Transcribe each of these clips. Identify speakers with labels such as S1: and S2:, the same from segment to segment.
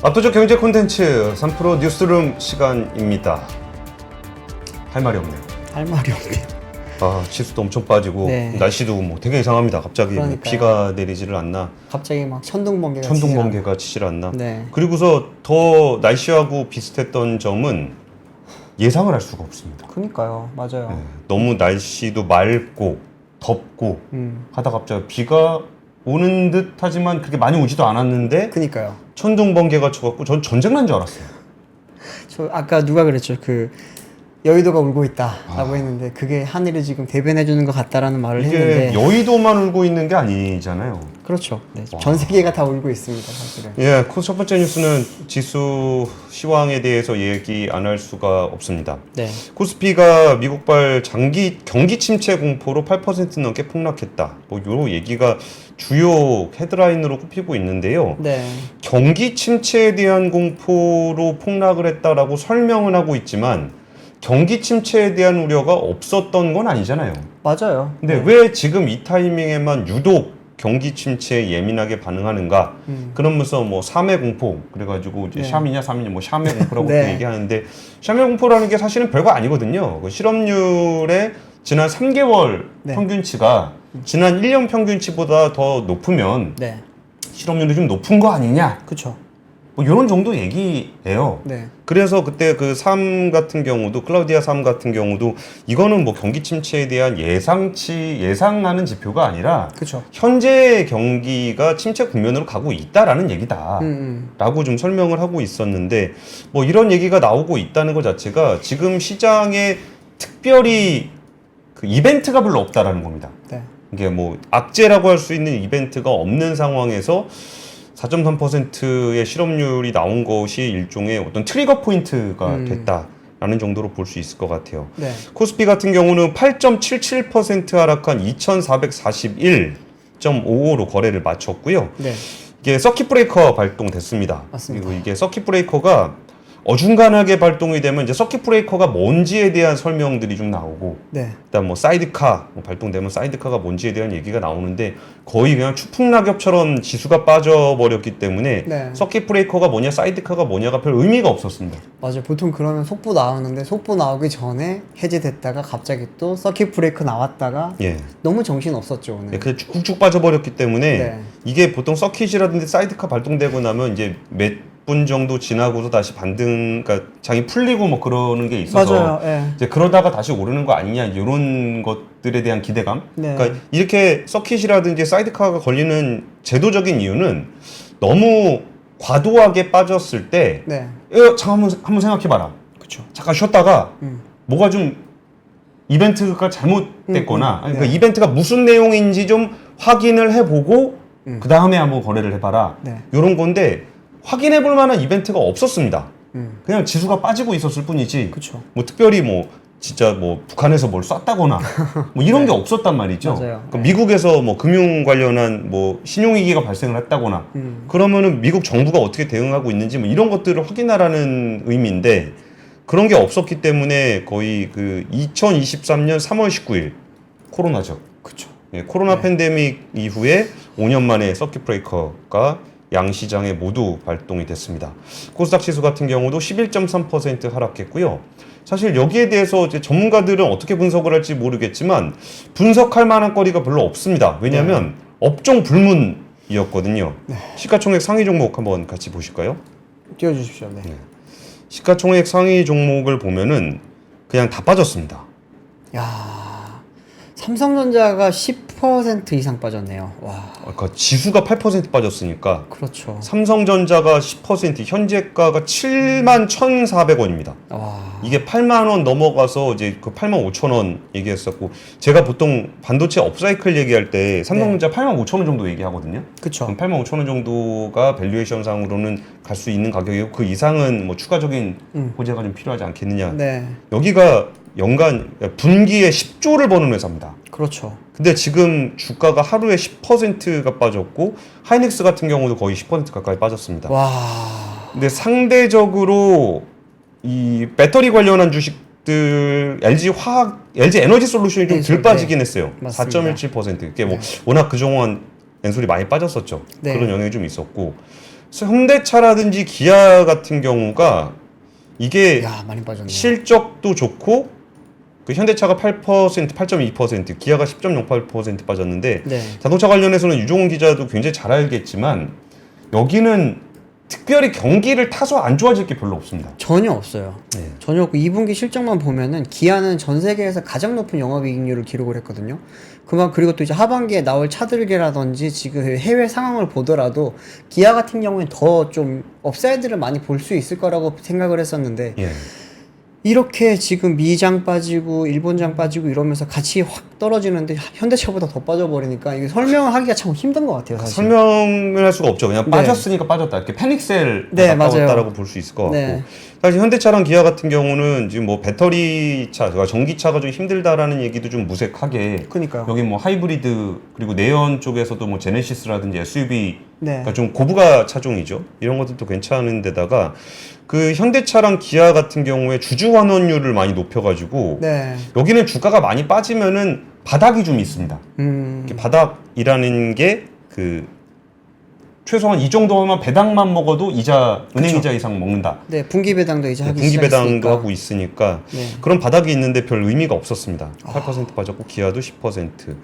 S1: 압도적 경제 콘텐츠 3프로 뉴스룸 시간입니다. 할 말이 없네요.
S2: 할 말이 없네요.
S1: 지수도 엄청 빠지고
S2: 네.
S1: 날씨도 뭐 되게 이상합니다. 갑자기 뭐
S2: 그러니까요.
S1: 비가 내리지를 않나,
S2: 갑자기 막 천둥번개가
S1: 천둥번개가 치질 않나.
S2: 네.
S1: 그리고서 더 날씨하고 비슷했던 점은 예상을 할 수가 없습니다.
S2: 그러니까요. 맞아요.
S1: 네, 너무 날씨도 맑고 덥고 하다 갑자기 비가 오는 듯 하지만 그렇게 많이 오지도 않았는데
S2: 그러니까요.
S1: 천둥번개가 쳐갖고 전 전쟁 난 줄 알았어요.
S2: 저 아까 누가 그랬죠? 그 여의도가 울고 있다라고 했는데 그게 하늘이 지금 대변해 주는 것 같다라는 말을
S1: 이게
S2: 했는데
S1: 여의도만 울고 있는 게 아니잖아요.
S2: 그렇죠. 네, 전 세계가 다 울고 있습니다, 사실은.
S1: 예, 첫 번째 뉴스는 지수 시황에 대해서 얘기 안 할 수가 없습니다.
S2: 네.
S1: 코스피가 미국발 경기 침체 공포로 8% 넘게 폭락했다. 뭐 요 얘기가 주요 헤드라인으로 꼽히고 있는데요.
S2: 네.
S1: 경기 침체에 대한 공포로 폭락을 했다라고 설명은 하고 있지만 경기 침체에 대한 우려가 없었던 건 아니잖아요.
S2: 맞아요.
S1: 근데
S2: 네.
S1: 왜 지금 이 타이밍에만 유독 경기 침체에 예민하게 반응하는가? 그러면서 뭐 샤메 공포 그래가지고 이제
S2: 네.
S1: 샤미냐 샤미냐 뭐 샤메 공포라고
S2: 네.
S1: 또 얘기하는데 샤메 공포라는 게 사실은 별거 아니거든요. 그 실업률의 지난 3개월
S2: 네.
S1: 평균치가 지난 1년 평균치보다 더 높으면
S2: 네.
S1: 실업률이 좀 높은 거 아니냐?
S2: 그렇죠.
S1: 뭐 이런 정도 얘기예요.
S2: 네.
S1: 그래서 그때 그 삶 같은 경우도 클라우디아 삶 같은 경우도 이거는 뭐 경기 침체에 대한 예상하는 지표가 아니라
S2: 그렇죠.
S1: 현재 경기가 침체 국면으로 가고 있다라는 얘기다. 라고 좀 설명을 하고 있었는데 뭐 이런 얘기가 나오고 있다는 것 자체가 지금 시장에 특별히 그 이벤트가 별로 없다라는 겁니다.
S2: 네. 이게
S1: 이게 뭐 악재라고 할 수 있는 이벤트가 없는 상황에서 4.3%의 실업률이 나온 것이 일종의 어떤 트리거 포인트가 됐다라는 정도로 볼 수 있을 것 같아요.
S2: 네.
S1: 코스피 같은 경우는 8.77% 하락한 2,441.55로 거래를 마쳤고요.
S2: 네.
S1: 이게 서킷 브레이커 발동됐습니다.
S2: 맞습니다.
S1: 그리고 이게 서킷 브레이커가 어중간하게 발동이 되면 이제 서킷 브레이커가 뭔지에 대한 설명들이 좀 나오고,
S2: 네.
S1: 일단 뭐 사이드카 발동되면 사이드카가 뭔지에 대한 얘기가 나오는데 거의 그냥 추풍낙엽처럼 지수가 빠져버렸기 때문에
S2: 네.
S1: 서킷 브레이커가 뭐냐 사이드카가 뭐냐가 별 의미가 없었습니다.
S2: 맞아요. 보통 그러면 속보 나오는데 속보 나오기 전에 해제됐다가 갑자기 또 서킷 브레이크 나왔다가
S1: 예.
S2: 너무 정신 없었죠 오늘.
S1: 그냥 쭉쭉 빠져버렸기 때문에
S2: 네.
S1: 이게 보통 서킷이라든지 사이드카 발동되고 나면 이제 몇 분 정도 지나고서 다시 그러니까 장이 풀리고 뭐 그러는 게 있어서
S2: 맞아요. 예.
S1: 이제 그러다가 다시 오르는 거 아니냐 이런 것들에 대한 기대감.
S2: 네.
S1: 그러니까 이렇게 서킷이라든지 사이드카가 걸리는 제도적인 이유는 너무 과도하게 빠졌을 때
S2: 네.
S1: 잠깐 한번 생각해봐라.
S2: 그렇죠.
S1: 잠깐 쉬었다가
S2: 음.
S1: 뭐가 좀 이벤트가 잘못됐거나 아니, 그
S2: 네.
S1: 이벤트가 무슨 내용인지 좀 확인을 해보고 그 다음에 한번 거래를 해봐라.
S2: 네.
S1: 이런 건데 확인해볼 만한 이벤트가 없었습니다.
S2: 음.
S1: 그냥 지수가 빠지고 있었을 뿐이지.
S2: 그쵸.
S1: 뭐 특별히 뭐 진짜 뭐 북한에서 뭘 쐈다거나 뭐 이런 게 없었단 말이죠.
S2: 맞아요.
S1: 그러니까 미국에서 뭐 금융 관련한 뭐 신용위기가 발생을 했다거나 그러면은 미국 정부가 어떻게 대응하고 있는지 뭐 이런 것들을 확인하라는 의미인데 그런 게 없었기 때문에 거의 그 2023년 3월 19일 코로나죠.
S2: 그쵸.
S1: 예, 코로나 팬데믹 이후에 5년 만에 서킷 브레이커가 양시장에 모두 발동이 됐습니다. 코스닥 지수 같은 경우도 11.3% 하락했고요. 사실 여기에 대해서 이제 전문가들은 어떻게 분석을 할지 모르겠지만 분석할 만한 거리가 별로 없습니다. 왜냐하면 업종 불문이었거든요.
S2: 네.
S1: 시가총액 상위 종목 한번 같이 보실까요?
S2: 띄워주십시오. 네.
S1: 시가총액 상위 종목을 보면은 그냥 다 빠졌습니다.
S2: 야, 삼성전자가 10% 이상 빠졌네요. 와,
S1: 그러니까 지수가 8% 빠졌으니까
S2: 그렇죠.
S1: 삼성전자가 10%, 현재가가 71,400원입니다.
S2: 와,
S1: 이게 8만 원 넘어가서 이제 그 8만 5천 원 얘기했었고 제가 보통 반도체 업사이클 얘기할 때 삼성전자 8만 5천 원 정도 얘기하거든요.
S2: 그쵸.
S1: 그럼 8만 5천 원 정도가 밸류에이션 상으로는 갈 수 있는 가격이고 그 이상은 뭐 추가적인 호재가 좀 필요하지 않겠느냐.
S2: 네,
S1: 여기가 연간 분기에 10조를 버는 회사입니다.
S2: 그렇죠.
S1: 근데 지금 주가가 하루에 10%가 빠졌고 하이닉스 같은 경우도 거의 10% 가까이 빠졌습니다.
S2: 와,
S1: 근데 상대적으로 이 배터리 관련한 주식들 LG 에너지 솔루션이 좀 덜 빠지긴 했어요.
S2: 맞습니다.
S1: 4.17%. 이게 뭐 워낙 그동안 엔솔이 많이 빠졌었죠.
S2: 네.
S1: 그런 영향이 좀 있었고 현대차라든지 기아 같은 경우가 이게
S2: 야, 많이 빠졌네요.
S1: 실적도 좋고 그 현대차가 8%, 8.2%, 기아가 10.08% 빠졌는데
S2: 네.
S1: 자동차 관련해서는 유종훈 기자도 굉장히 잘 알겠지만 여기는 특별히 경기를 타서 안 좋아질 게 별로 없습니다.
S2: 전혀 없어요.
S1: 네.
S2: 전혀 없고 2분기 실적만 보면은 기아는 전 세계에서 가장 높은 영업이익률을 기록을 했거든요. 그리고 또 이제 하반기에 나올 차들계라든지 지금 해외 상황을 보더라도 기아 같은 경우엔 더 좀 업사이드를 많이 볼 수 있을 거라고 생각을 했었는데
S1: 예.
S2: 이렇게 지금 미장 빠지고 일본장 빠지고 이러면서 같이 확 떨어지는데 현대차보다 더 빠져버리니까 이게 설명하기가 참 힘든 것 같아요. 사실.
S1: 설명을 할 수가 없죠. 그냥
S2: 네.
S1: 빠졌으니까 빠졌다. 이렇게 패닉셀
S2: 네,
S1: 가까웠다라고 볼 수 있을 것 같고.
S2: 네.
S1: 사실 현대차랑 기아 같은 경우는 지금 뭐 배터리차, 그러니까 전기차가 좀 힘들다라는 얘기도 좀 무색하게.
S2: 그러니까요.
S1: 여기 뭐 하이브리드 그리고 내연 쪽에서도 뭐 제네시스라든지 SUV,
S2: 네.
S1: 그러니까 좀 고부가 차종이죠. 이런 것들도 괜찮은 데다가 그 현대차랑 기아 같은 경우에 주주 환원율을 많이 높여가지고
S2: 네.
S1: 여기는 주가가 많이 빠지면은 바닥이 좀 있습니다. 이렇게 바닥이라는 게 그 최소한 이 정도 하면 배당만 먹어도 이자 은행
S2: 그쵸.
S1: 이자 이상 먹는다.
S2: 네, 분기 배당도 이제 하기
S1: 분기 배당도
S2: 시작했으니까.
S1: 하고 있으니까
S2: 네.
S1: 그런 바닥이 있는데 별 의미가 없었습니다. 8% 빠졌고 기아도 10%.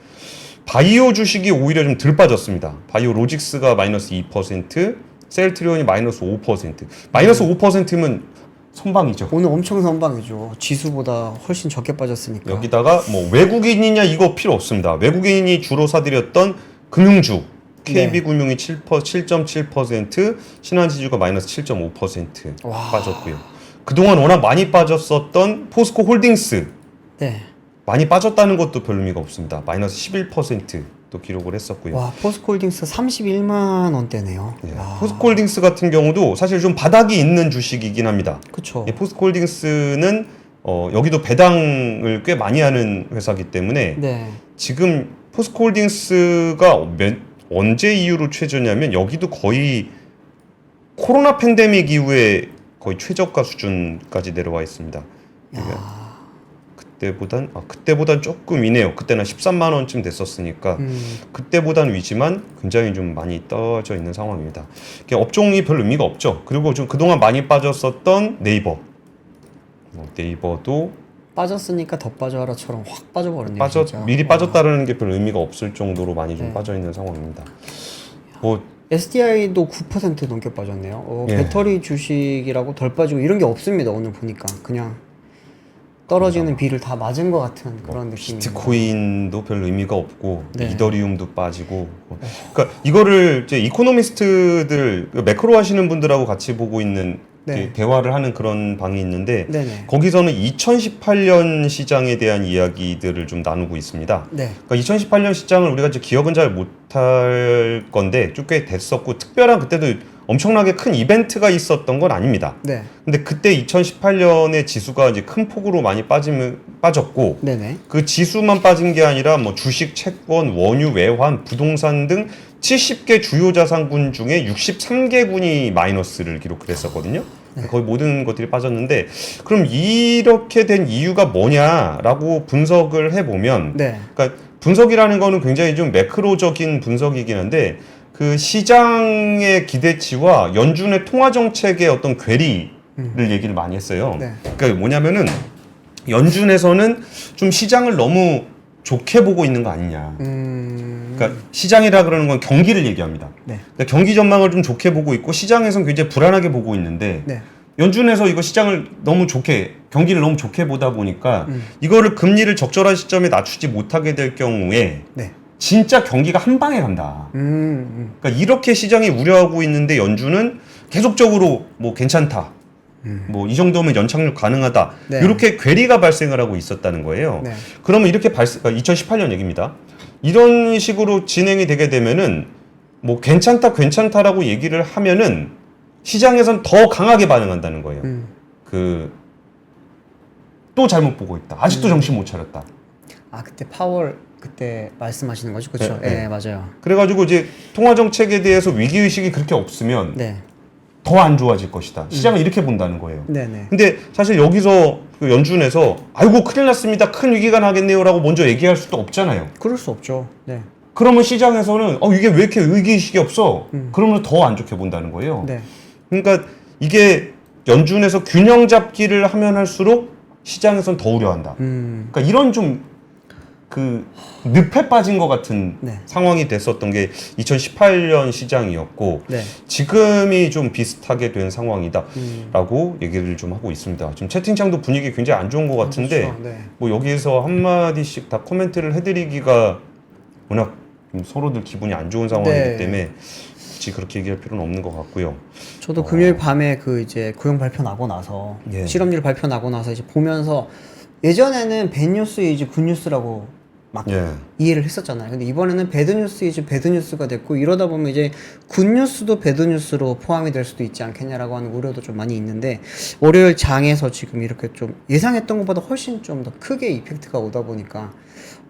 S1: 바이오 주식이 오히려 좀 덜 빠졌습니다. 바이오 로직스가 마이너스 2%, 셀트리온이 마이너스 5%. 마이너스 5%면 선방이죠.
S2: 오늘 엄청 선방이죠. 지수보다 훨씬 적게 빠졌으니까.
S1: 여기다가 뭐 외국인이냐 이거 필요 없습니다. 외국인이 주로 사들였던 금융주 KB금융이 7.7%, 신한지주가 마이너스 7.5%
S2: 와.
S1: 빠졌고요. 그동안 워낙 많이 빠졌었던 포스코 홀딩스
S2: 네.
S1: 많이 빠졌다는 것도 별 의미가 없습니다. 마이너스 11%또 기록을 했었고요.
S2: 와, 포스코홀딩스 31만 원대네요.
S1: 예,
S2: 와.
S1: 포스코홀딩스 같은 경우도 사실 좀 바닥이 있는 주식이긴 합니다.
S2: 그쵸.
S1: 이 포스코홀딩스는 여기도 배당을 꽤 많이 하는 회사이기 때문에
S2: 네.
S1: 지금 포스코홀딩스가 언제 이후로 최저냐면 여기도 거의 코로나 팬데믹 이후에 거의 최저가 수준까지 내려와 있습니다.
S2: 야.
S1: 그때보단 조금 위네요. 그때는 13만 원쯤 됐었으니까 그때보단 위지만 굉장히 좀 많이 떨어져 있는 상황입니다. 업종이 별 의미가 없죠. 그리고 좀 그동안 많이 빠졌었던 네이버, 네이버도
S2: 빠졌으니까 더 빠져라처럼 확 빠져버렸네요. 진짜.
S1: 미리
S2: 와.
S1: 빠졌다는 게 별 의미가 없을 정도로 많이 좀
S2: 네.
S1: 빠져 있는 상황입니다. 뭐
S2: SDI도 9% 넘게 빠졌네요.
S1: 예.
S2: 배터리 주식이라고 덜 빠지고 이런 게 없습니다. 오늘 보니까 그냥 떨어지는 비를 다 맞은 것 같은 그런 느낌입니다.
S1: 비트코인도 별 의미가 없고
S2: 네.
S1: 이더리움도 빠지고 그러니까 이거를 이제 이코노미스트들 매크로 하시는 분들하고 같이 보고 있는
S2: 네.
S1: 이렇게 대화를 하는 그런 방이 있는데
S2: 네네.
S1: 거기서는 2018년 시장에 대한 이야기들을 좀 나누고 있습니다.
S2: 네.
S1: 그러니까 2018년 시장을 우리가 이제 기억은 잘 못할 건데 좀 꽤 됐었고 특별한 그때도 엄청나게 큰 이벤트가 있었던 건 아닙니다.
S2: 네.
S1: 근데 그때 2018년에 지수가 이제 큰 폭으로 많이 빠졌고
S2: 네네.
S1: 그 지수만 빠진 게 아니라 뭐 주식, 채권, 원유, 외환, 부동산 등 70개 주요 자산군 중에 63개군이 마이너스를 기록을 했었거든요. 거의 모든 것들이 빠졌는데 그럼 이렇게 된 이유가 뭐냐라고 분석을 해보면
S2: 네.
S1: 그러니까 분석이라는 거는 굉장히 좀 매크로적인 분석이긴 한데 그 시장의 기대치와 연준의 통화 정책의 어떤 괴리를 얘기를 많이 했어요.
S2: 네.
S1: 그러니까 뭐냐면은 연준에서는 좀 시장을 너무 좋게 보고 있는 거 아니냐. 그러니까 시장이라 그러는 건 경기를 얘기합니다.
S2: 네.
S1: 그러니까 경기 전망을 좀 좋게 보고 있고 시장에서는 굉장히 불안하게 보고 있는데
S2: 네.
S1: 연준에서 이거 시장을 너무 좋게 경기를 너무 좋게 보다 보니까 이거를 금리를 적절한 시점에 낮추지 못하게 될 경우에
S2: 네.
S1: 진짜 경기가 한 방에 간다. 그러니까 이렇게 시장이 우려하고 있는데 연준은 계속적으로 뭐 괜찮다. 뭐 이 정도면 연착륙 가능하다.
S2: 네.
S1: 이렇게 괴리가 발생을 하고 있었다는 거예요.
S2: 네.
S1: 그러면 이렇게 2018년 얘기입니다. 이런 식으로 진행이 되게 되면은 뭐 괜찮다라고 얘기를 하면은 시장에선 더 강하게 반응한다는 거예요. 또 잘못 보고 있다. 아직도 정신 못 차렸다.
S2: 아, 그때 파월 그때 말씀하시는 거죠? 그렇죠?
S1: 네,
S2: 네,
S1: 네.
S2: 맞아요.
S1: 그래가지고 이제 통화 정책에 대해서 위기 의식이 그렇게 없으면
S2: 네.
S1: 더 안 좋아질 것이다. 시장은 이렇게 본다는 거예요.
S2: 네네.
S1: 근데 사실 여기서 그 연준에서 아이고 큰일 났습니다. 큰 위기가 나겠네요라고 먼저 얘기할 수도 없잖아요.
S2: 그럴 수 없죠. 네.
S1: 그러면 시장에서는 이게 왜 이렇게 위기의식이 없어? 그러면 더 안 좋게 본다는 거예요.
S2: 네.
S1: 그러니까 이게 연준에서 균형 잡기를 하면 할수록 시장에선 더 우려한다. 그러니까 이런 좀 그 늪에 빠진 것 같은
S2: 네.
S1: 상황이 됐었던 게 2018년 시장이었고
S2: 네.
S1: 지금이 좀 비슷하게 된 상황이다라고 얘기를 좀 하고 있습니다. 지금 채팅창도 분위기 굉장히 안 좋은 것 같은데
S2: 그렇죠. 네.
S1: 뭐 여기에서 한 마디씩 다 코멘트를 해드리기가 워낙 좀 서로들 기분이 안 좋은 상황이기
S2: 네.
S1: 때문에 굳이 그렇게 얘기할 필요는 없는 것 같고요.
S2: 저도 금요일 밤에 그 이제 고용 발표 나고 나서
S1: 예.
S2: 실업률 발표 나고 나서 이제 보면서 예전에는 밴뉴스 이즈 굿뉴스라고 막
S1: 예.
S2: 이해를 했었잖아요. 근데 이번에는 배드뉴스 이즈 배드뉴스가 됐고 이러다 보면 이제 굿뉴스도 배드뉴스로 포함이 될 수도 있지 않겠냐라고 하는 우려도 좀 많이 있는데 월요일 장에서 지금 이렇게 좀 예상했던 것보다 훨씬 좀 더 크게 이펙트가 오다 보니까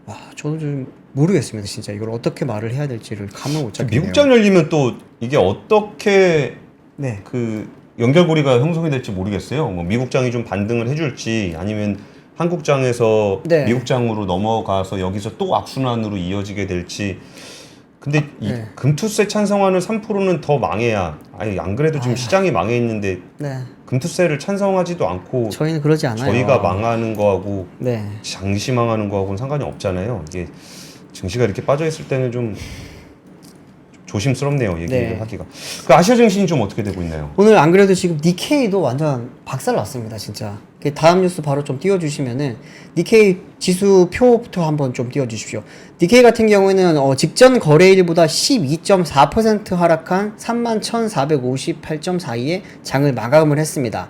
S2: 와 저도 좀 모르겠습니다. 진짜 이걸 어떻게 말을 해야 될지를 감을 못 잡겠네요.
S1: 미국장 열리면 또 이게 어떻게
S2: 네.
S1: 그 연결고리가 형성이 될지 모르겠어요. 뭐 미국장이 좀 반등을 해줄지 아니면 한국장에서
S2: 네.
S1: 미국장으로 넘어가서 여기서 또 악순환으로 이어지게 될지. 근데 이
S2: 네.
S1: 금투세 찬성하는 3%는 더 망해야. 아니 안 그래도 지금 시장이 망해 있는데
S2: 네.
S1: 금투세를 찬성하지도 않고
S2: 저희는 그러지 않아요.
S1: 저희가 망하는 거하고
S2: 네.
S1: 장시 망하는 거하고는 상관이 없잖아요. 이게 증시가 이렇게 빠져 있을 때는 좀 조심스럽네요. 얘기를
S2: 네.
S1: 하기가. 그 아시아 증시는 좀 어떻게 되고 있나요?
S2: 오늘 안 그래도 지금 니케이도 완전 박살 났습니다, 진짜. 그 다음 뉴스 바로 좀 띄워주시면은 니케이 지수 표부터 한번 좀 띄워주십시오. 니케이 같은 경우에는 직전 거래일보다 12.4% 하락한 31,458.42에 장을 마감을 했습니다.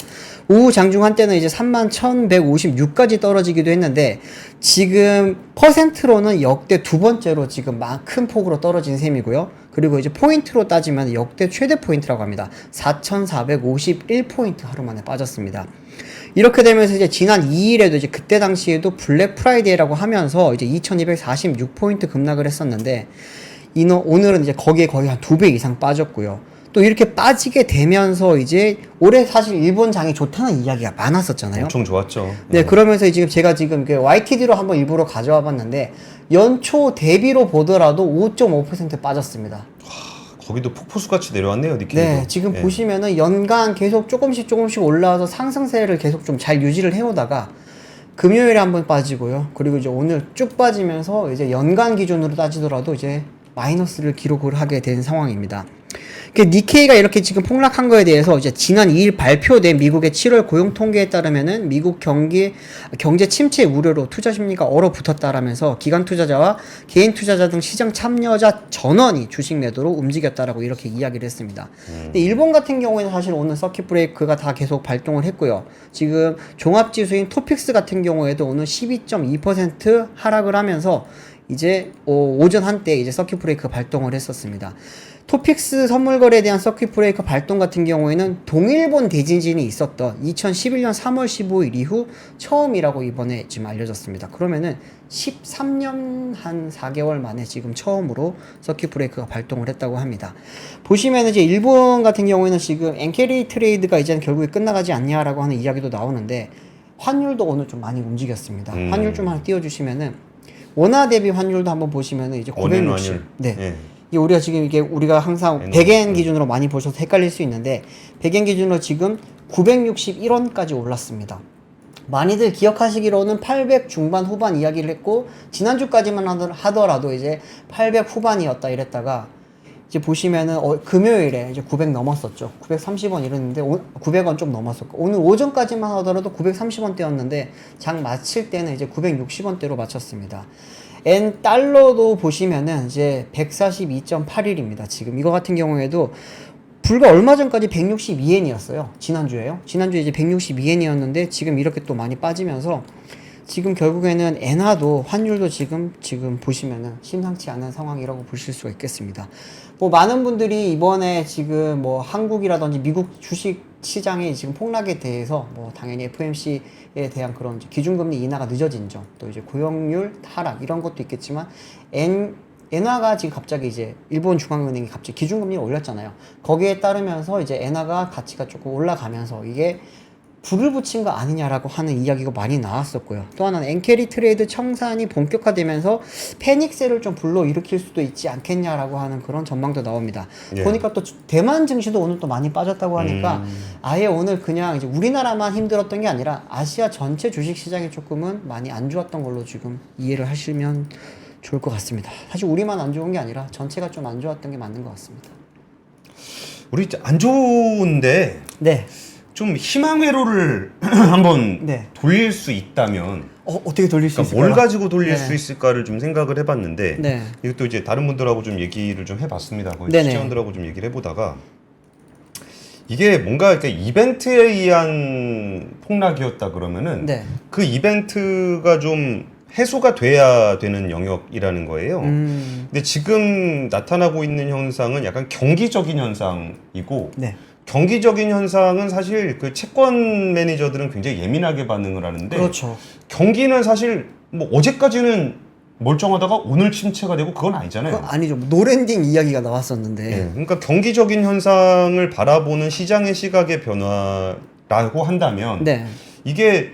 S2: 오후 장중 한때는 이제 31,156까지 떨어지기도 했는데 지금 퍼센트로는 역대 두 번째로 지금 큰 폭으로 떨어진 셈이고요. 그리고 이제 포인트로 따지면 역대 최대 포인트라고 합니다. 4,451포인트 하루 만에 빠졌습니다. 이렇게 되면서 이제 지난 2일에도 이제 그때 당시에도 블랙 프라이데이라고 하면서 이제 2,246포인트 급락을 했었는데 오늘은 이제 거기에 거의 한 2배 이상 빠졌고요. 또 이렇게 빠지게 되면서 이제 올해 사실 일본 장이 좋다는 이야기가 많았었잖아요.
S1: 엄청 좋았죠.
S2: 네, 그러면서 지금 제가 지금 YTD로 한번 일부러 가져와 봤는데 연초 대비로 보더라도 5.5% 빠졌습니다.
S1: 거기도 폭포수 같이 내려왔네요, 니케이도.
S2: 네, 지금
S1: 예.
S2: 보시면은 연간 계속 조금씩 올라와서 상승세를 계속 좀 잘 유지를 해오다가 금요일에 한번 빠지고요. 그리고 이제 오늘 쭉 빠지면서 이제 연간 기준으로 따지더라도 이제 마이너스를 기록을 하게 된 상황입니다. 니케이가 이렇게 지금 폭락한 거에 대해서 이제 지난 2일 발표된 미국의 7월 고용 통계에 따르면은 미국 경제 침체 우려로 투자 심리가 얼어붙었다라면서 기관 투자자와 개인 투자자 등 시장 참여자 전원이 주식 매도로 움직였다라고 이렇게 이야기를 했습니다. 근데 일본 같은 경우에는 사실 오늘 서킷 브레이크가 다 계속 발동을 했고요. 지금 종합 지수인 토픽스 같은 경우에도 오늘 12.2% 하락을 하면서 이제 오전 한때 이제 서킷 브레이크 발동을 했었습니다. 토픽스 선물 거래에 대한 서킷 브레이커 발동 같은 경우에는 동일본 대지진이 있었던 2011년 3월 15일 이후 처음이라고 이번에 지금 알려졌습니다. 그러면은 13년 한 4개월 만에 지금 처음으로 서킷 브레이크가 발동을 했다고 합니다. 보시면은 이제 일본 같은 경우에는 지금 엔캐리 트레이드가 이제는 결국에 끝나가지 않냐라고 하는 이야기도 나오는데 환율도 오늘 좀 많이 움직였습니다. 환율 좀 하나 띄워주시면은 원화 대비 환율도 한번 보시면은 이제 960.
S1: 환율.
S2: 네.
S1: 예.
S2: 우리가 항상 100엔 기준으로 많이 보셔서 헷갈릴 수 있는데 100엔 기준으로 지금 961원까지 올랐습니다. 많이들 기억하시기로는 800 중반 후반 이야기를 했고 지난주까지만 하더라도 이제 800 후반이었다 이랬다가 이제 보시면은 금요일에 이제 900 넘었었죠. 930원 이랬는데 900원 좀 넘었었고 오늘 오전까지만 하더라도 930원대였는데 장 마칠 때는 이제 960원대로 마쳤습니다. 엔 달러도 보시면은 이제 142.81입니다. 지금 이거 같은 경우에도 불과 얼마 전까지 162엔이었어요. 지난주에요. 지난주에 이제 162엔이었는데 지금 이렇게 또 많이 빠지면서 지금 결국에는 엔화도 환율도 지금 보시면은 심상치 않은 상황이라고 보실 수가 있겠습니다. 뭐 많은 분들이 이번에 지금 뭐 한국이라든지 미국 주식 시장의 지금 폭락에 대해서 뭐 당연히 FOMC에 대한 그런 기준금리 인하가 늦어진 점, 또 이제 고용률 하락 이런 것도 있겠지만 엔화가 지금 갑자기 이제 일본 중앙은행이 갑자기 기준금리를 올렸잖아요. 거기에 따르면서 이제 엔화가 가치가 조금 올라가면서 이게 불을 붙인 거 아니냐라고 하는 이야기가 많이 나왔었고요. 또 하나는 엔캐리 트레이드 청산이 본격화되면서 패닉세를 좀 불러일으킬 수도 있지 않겠냐라고 하는 그런 전망도 나옵니다.
S1: 예.
S2: 보니까 또 대만 증시도 오늘 또 많이 빠졌다고 하니까 아예 오늘 그냥 이제 우리나라만 힘들었던 게 아니라 아시아 전체 주식 시장이 조금은 많이 안 좋았던 걸로 지금 이해를 하시면 좋을 것 같습니다. 사실 우리만 안 좋은 게 아니라 전체가 좀 안 좋았던 게 맞는 것 같습니다.
S1: 우리 안 좋은데
S2: 네.
S1: 좀 희망 회로를 한번
S2: 네.
S1: 돌릴 수 있다면
S2: 어떻게 돌릴 수
S1: 그러니까
S2: 있을까요?
S1: 뭘 가지고 돌릴
S2: 네.
S1: 수 있을까를 좀 생각을 해봤는데
S2: 네.
S1: 이것도 이제 다른 분들하고 좀 얘기를 좀 해봤습니다. 거의
S2: 네네.
S1: 시청자들하고 좀 얘기를 해보다가 이게 뭔가 이렇게 이벤트에 의한 폭락이었다 그러면은
S2: 네.
S1: 그 이벤트가 좀 해소가 돼야 되는 영역이라는 거예요. 근데 지금 나타나고 있는 현상은 약간 경기적인 현상이고
S2: 네.
S1: 경기적인 현상은 사실 그 채권 매니저들은 굉장히 예민하게 반응을 하는데
S2: 그렇죠.
S1: 경기는 사실 뭐 어제까지는 멀쩡하다가 오늘 침체가 되고 그건 아니잖아요.
S2: 그건 아니죠. 노랜딩 이야기가 나왔었는데.
S1: 네, 그러니까 경기적인 현상을 바라보는 시장의 시각의 변화라고 한다면
S2: 네.
S1: 이게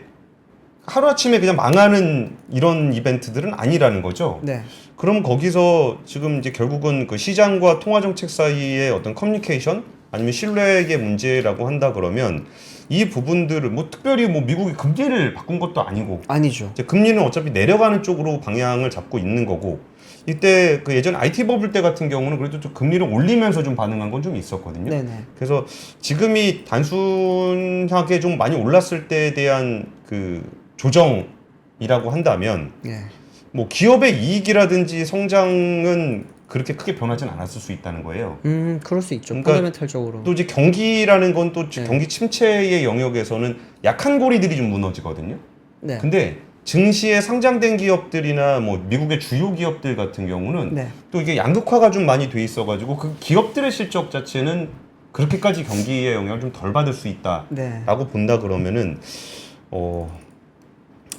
S1: 하루아침에 그냥 망하는 이런 이벤트들은 아니라는 거죠.
S2: 네.
S1: 그럼 거기서 지금 이제 결국은 그 시장과 통화정책 사이의 어떤 커뮤니케이션 아니면 신뢰의 문제라고 한다 그러면 이 부분들을 뭐 특별히 뭐 미국이 금리를 바꾼 것도 아니고
S2: 아니죠.
S1: 이제 금리는 어차피 내려가는 쪽으로 방향을 잡고 있는 거고 이때 그 예전 IT 버블 때 같은 경우는 그래도 좀 금리를 올리면서 좀 반응한 건 좀 있었거든요.
S2: 네네.
S1: 그래서 지금이 단순하게 좀 많이 올랐을 때에 대한 그 조정이라고 한다면
S2: 네.
S1: 뭐 기업의 이익이라든지 성장은 그렇게 크게 변하진 않았을 수 있다는 거예요.
S2: 그럴 수 있죠.
S1: 그러니까
S2: 펀더멘탈적으로.
S1: 또 이제 경기라는 건 또
S2: 네.
S1: 경기 침체의 영역에서는 약한 고리들이 좀 무너지거든요.
S2: 네.
S1: 근데 증시에 상장된 기업들이나 뭐 미국의 주요 기업들 같은 경우는
S2: 네.
S1: 또 이게 양극화가 좀 많이 돼 있어가지고 그 기업들의 실적 자체는 그렇게까지 경기의 영향을 좀 덜 받을 수 있다라고
S2: 네.
S1: 본다 그러면은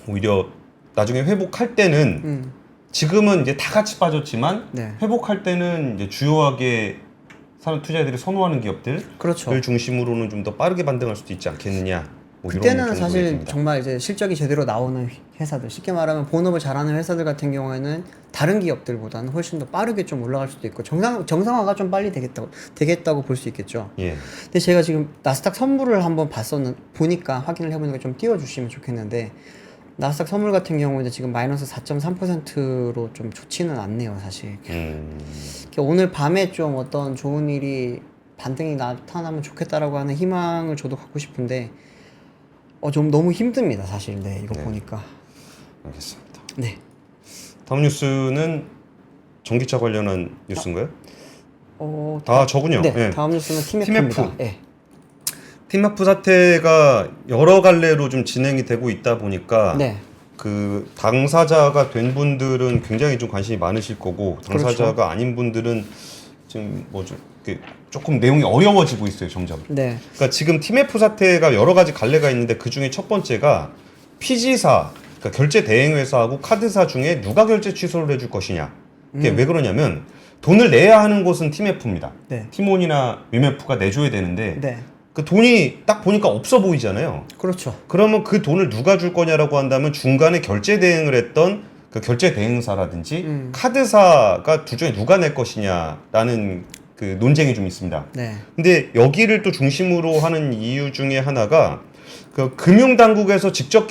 S1: 오히려 나중에 회복할 때는
S2: 음.
S1: 지금은 이제 다 같이 빠졌지만
S2: 네.
S1: 회복할 때는 이제 주요하게 산업 투자자들이 선호하는 기업들을
S2: 그렇죠.
S1: 중심으로는 좀 더 빠르게 반등할 수도 있지 않겠느냐. 뭐 이런
S2: 그때는
S1: 정도의
S2: 사실
S1: 얘기입니다.
S2: 정말 이제 실적이 제대로 나오는 회사들, 쉽게 말하면 본업을 잘하는 회사들 같은 경우에는 다른 기업들보다는 훨씬 더 빠르게 좀 올라갈 수도 있고 정상화가 좀 빨리 되겠다고 볼 수 있겠죠.
S1: 예.
S2: 근데 제가 지금 나스닥 선물을 한번 보니까 확인을 해보니까 좀 띄워주시면 좋겠는데 나스닥 선물 같은 경우는 지금 마이너스 4.3%로 좀 좋지는 않네요, 사실. 오늘 밤에 좀 어떤 좋은 일이 반등이 나타나면 좋겠다라고 하는 희망을 저도 갖고 싶은데 좀 너무 힘듭니다, 사실. 네, 이거
S1: 네.
S2: 보니까.
S1: 알겠습니다.
S2: 네.
S1: 다음 뉴스는 전기차 관련한 뉴스인가요?
S2: 어,
S1: 저군요.
S2: 네,
S1: 예.
S2: 다음 뉴스는
S1: TMF.
S2: TMF입니다. 네.
S1: 팀마프 사태가 여러 갈래로 좀 진행이 되고 있다 보니까
S2: 네.
S1: 그 당사자가 된 분들은 굉장히 좀 관심이 많으실 거고 당사자가
S2: 그렇죠.
S1: 아닌 분들은 지금 뭐 좀 조금 내용이 어려워지고 있어요, 점점.
S2: 네.
S1: 그러니까 지금 TMF 사태가 여러 가지 갈래가 있는데 그 중에 첫 번째가 피지사, 그러니까 결제 대행 회사하고 카드사 중에 누가 결제 취소를 해줄 것이냐. 이게 왜 그러냐면 돈을 내야 하는 곳은 TMF입니다.
S2: 네.
S1: 티몬이나 위메프가 내줘야 되는데
S2: 네.
S1: 그 돈이 딱 보니까 없어 보이잖아요.
S2: 그렇죠.
S1: 그러면 그 돈을 누가 줄 거냐라고 한다면 중간에 결제 대행을 했던 그 결제 대행사라든지 카드사가 둘 중에 누가 낼 것이냐라는 그 논쟁이 좀 있습니다.
S2: 네.
S1: 근데 여기를 또 중심으로 하는 이유 중에 하나가 그 금융당국에서 직접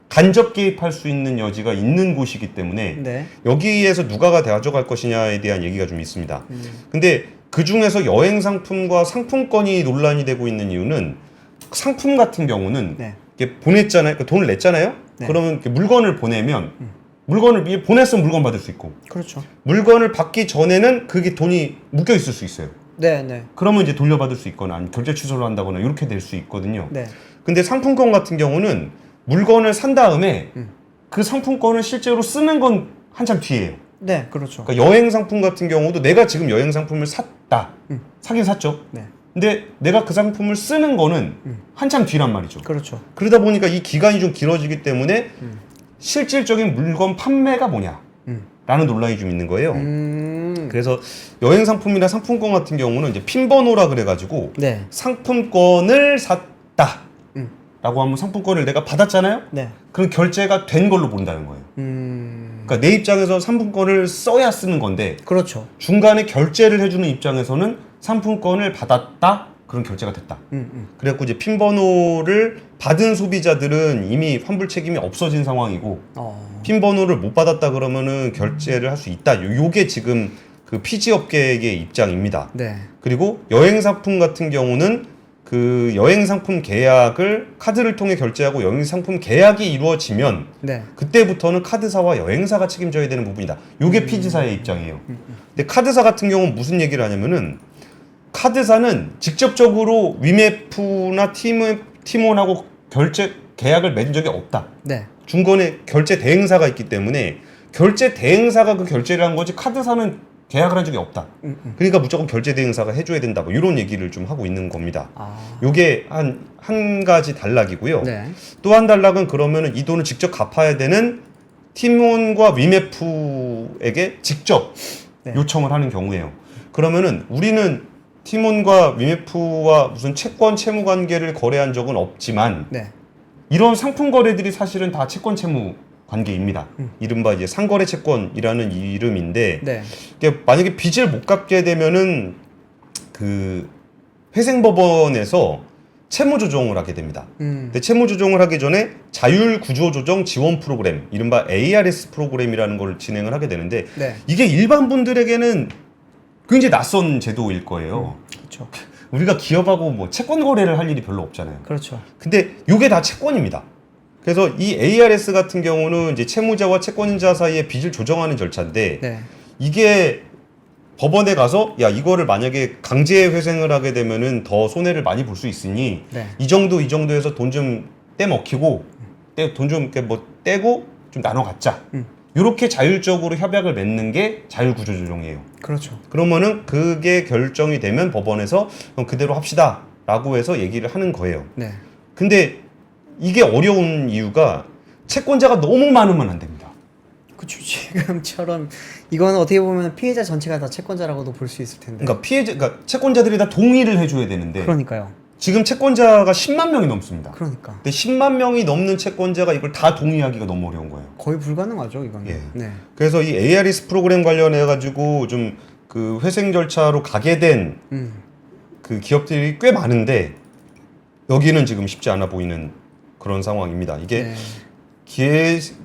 S1: 간접 개입할 수 있는 여지가 있는 곳이기 때문에
S2: 네.
S1: 여기에서 누가 가져갈 것이냐에 대한 얘기가 좀 있습니다. 근데 그 중에서 여행 상품과 상품권이 논란이 되고 있는 이유는 상품 같은 경우는
S2: 네.
S1: 이게 보냈잖아요. 그러니까 돈을 냈잖아요.
S2: 네.
S1: 그러면 이렇게 물건을 보내면 물건을 보냈으면 물건 받을 수 있고
S2: 그렇죠.
S1: 물건을 받기 전에는 그게 돈이 묶여 있을 수 있어요.
S2: 네, 네.
S1: 그러면 이제 돌려받을 수 있거나 아니면 결제 취소를 한다거나 이렇게 될 수 있거든요.
S2: 네.
S1: 근데 상품권 같은 경우는 물건을 산 다음에 그 상품권을 실제로 쓰는 건 한참 뒤에요.
S2: 네, 그렇죠.
S1: 그러니까 여행 상품 같은 경우도 내가 지금 여행 상품을 샀다. 사긴 샀죠.
S2: 네.
S1: 근데 내가 그 상품을 쓰는 거는 한참 뒤란 말이죠.
S2: 그렇죠.
S1: 그러다 보니까 이 기간이 좀 길어지기 때문에 실질적인 물건 판매가 뭐냐 라는 논란이 좀 있는 거예요. 그래서 여행 상품이나 상품권 같은 경우는 이제 핀번호라 그래가지고
S2: 네.
S1: 상품권을 샀다 라고 하면 상품권을 내가 받았잖아요?
S2: 네.
S1: 그럼 결제가 된 걸로 본다는 거예요. 그러니까 내 입장에서 상품권을 써야 쓰는 건데
S2: 그렇죠.
S1: 중간에 결제를 해주는 입장에서는 상품권을 받았다? 그런 결제가 됐다. 그래갖고 이제 핀 번호를 받은 소비자들은 이미 환불 책임이 없어진 상황이고 핀 번호를 못 받았다 그러면은 결제를 할 수 있다. 요게 지금 그 피지 업계의 입장입니다.
S2: 네.
S1: 그리고 여행 상품 같은 경우는 그 여행 상품 계약을 카드를 통해 결제하고 여행 상품 계약이 이루어지면
S2: 네.
S1: 그때부터는 카드사와 여행사가 책임져야 되는 부분이다. 요게 피지사의 입장이에요. 근데 카드사 같은 경우는 무슨 얘기를 하냐면은 카드사는 직접적으로 위메프나 팀원하고 결제 계약을 맺은 적이 없다.
S2: 네.
S1: 중간에 결제 대행사가 있기 때문에 결제 대행사가 그 결제를 한 거지 카드사는 계약을 한 적이 없다. 그러니까 무조건 결제 대행사가 해줘야 된다. 뭐 이런 얘기를 좀 하고 있는 겁니다. 요게 한 가지 단락이고요.
S2: 네.
S1: 또 한 단락은 그러면은 이 돈을 직접 갚아야 되는 팀원과 위메프에게 직접
S2: 네.
S1: 요청을 하는 경우예요. 그러면은 우리는 팀원과 위메프와 무슨 채권 채무 관계를 거래한 적은 없지만
S2: 네.
S1: 이런 상품 거래들이 사실은 다 채권 채무 관계입니다. 이른바 이제 상거래 채권이라는 이름인데
S2: 네.
S1: 이게 만약에 빚을 못 갚게 되면은 그 회생법원에서 채무 조정을 하게 됩니다. 근데 채무 조정을 하기 전에 자율 구조 조정 지원 프로그램, 이른바 ARS 프로그램이라는 걸 진행을 하게 되는데
S2: 네.
S1: 이게 일반 분들에게는 굉장히 낯선 제도일 거예요.
S2: 그렇죠.
S1: 우리가 기업하고 뭐 채권 거래를 할 일이 별로 없잖아요.
S2: 그렇죠.
S1: 근데 이게 다 채권입니다. 그래서 이 ARS 같은 경우는 이제 채무자와 채권자 사이에 빚을 조정하는 절차인데
S2: 네.
S1: 이게 법원에 가서 야 이거를 만약에 강제 회생을 하게 되면은 더 손해를 많이 볼 수 있으니
S2: 네.
S1: 이 정도에서 돈 좀 떼먹히고 돈 좀 뭐 떼고 좀 나눠 갖자. 이렇게 자율적으로 협약을 맺는 게 자율구조조정이에요.
S2: 그렇죠.
S1: 그러면은 그게 결정이 되면 법원에서 그럼 그대로 합시다라고 해서 얘기를 하는 거예요.
S2: 네.
S1: 근데 이게 어려운 이유가 채권자가 너무 많으면 안 됩니다.
S2: 그쵸. 지금처럼 이건 어떻게 보면 피해자 전체가 다 채권자라고도 볼 수 있을 텐데.
S1: 그러니까 채권자들이 다 동의를 해줘야 되는데
S2: 그러니까요.
S1: 지금 채권자가 10만 명이 넘습니다.
S2: 그러니까.
S1: 근데 10만 명이 넘는 채권자가 이걸 다 동의하기가 너무 어려운 거예요.
S2: 거의 불가능하죠, 이거는.
S1: 예.
S2: 네.
S1: 그래서 이 ARS 프로그램 관련해 가지고 좀 그 회생 절차로 가게 된 그 기업들이 꽤 많은데 여기는 지금 쉽지 않아 보이는 그런 상황입니다. 이게
S2: 네.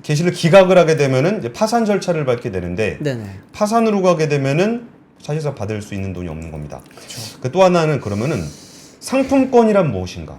S1: 게시를 기각을 하게 되면은 이제 파산 절차를 밟게 되는데
S2: 네네.
S1: 파산으로 가게 되면은 사실상 받을 수 있는 돈이 없는 겁니다.
S2: 그렇죠.
S1: 또 하나는 그러면은 상품권이란 무엇인가?